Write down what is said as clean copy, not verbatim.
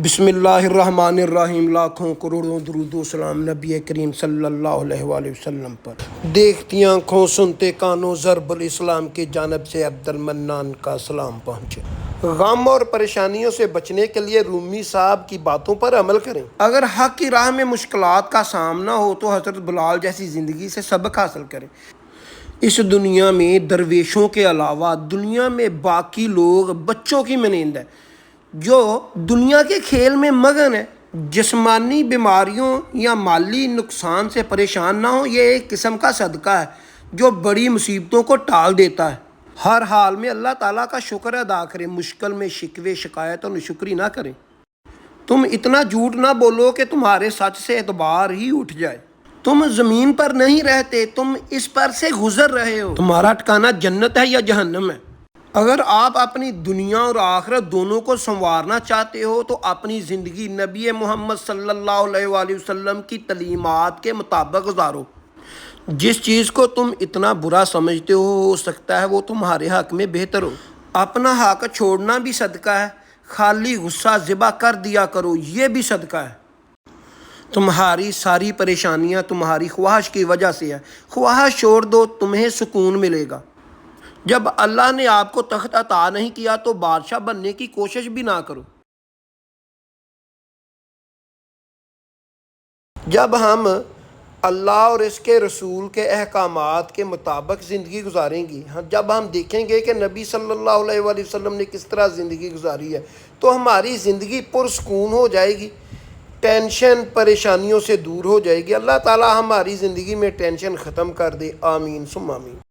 بسم اللہ الرحمن الرحیم، لاکھوں کروڑوں درود و سلام نبی کریم صلی اللہ علیہ وآلہ وسلم پر۔ دیکھتی آنکھوں سنتے کانوں ضرب الاسلام کی جانب سے عبد المنان کا سلام پہنچے۔ غم اور پریشانیوں سے بچنے کے لیے رومی صاحب کی باتوں پر عمل کریں۔ اگر حق کی راہ میں مشکلات کا سامنا ہو تو حضرت بلال جیسی زندگی سے سبق حاصل کریں۔ اس دنیا میں درویشوں کے علاوہ دنیا میں باقی لوگ بچوں کی مانند ہیں جو دنیا کے کھیل میں مگن ہے۔ جسمانی بیماریوں یا مالی نقصان سے پریشان نہ ہو، یہ ایک قسم کا صدقہ ہے جو بڑی مصیبتوں کو ٹال دیتا ہے۔ ہر حال میں اللہ تعالیٰ کا شکر ادا کریں، مشکل میں شکوے شکایت اور ناشکری نہ کریں۔ تم اتنا جھوٹ نہ بولو کہ تمہارے سچ سے اعتبار ہی اٹھ جائے۔ تم زمین پر نہیں رہتے، تم اس پر سے گزر رہے ہو۔ تمہارا ٹھکانہ جنت ہے یا جہنم ہے۔ اگر آپ اپنی دنیا اور آخرت دونوں کو سنوارنا چاہتے ہو تو اپنی زندگی نبی محمد صلی اللہ علیہ وآلہ وسلم کی تعلیمات کے مطابق گزارو۔ جس چیز کو تم اتنا برا سمجھتے ہو سکتا ہے وہ تمہارے حق میں بہتر ہو۔ اپنا حق چھوڑنا بھی صدقہ ہے۔ خالی غصہ ذبح کر دیا کرو، یہ بھی صدقہ ہے۔ تمہاری ساری پریشانیاں تمہاری خواہش کی وجہ سے ہے۔ خواہش چھوڑ دو، تمہیں سکون ملے گا۔ جب اللہ نے آپ کو تخت عطا نہیں کیا تو بادشاہ بننے کی کوشش بھی نہ کرو۔ جب ہم اللہ اور اس کے رسول کے احکامات کے مطابق زندگی گزاریں گی، جب ہم دیکھیں گے کہ نبی صلی اللہ علیہ وآلہ وسلم نے کس طرح زندگی گزاری ہے تو ہماری زندگی پرسکون ہو جائے گی، ٹینشن پریشانیوں سے دور ہو جائے گی۔ اللہ تعالی ہماری زندگی میں ٹینشن ختم کر دے، آمین ثم آمین۔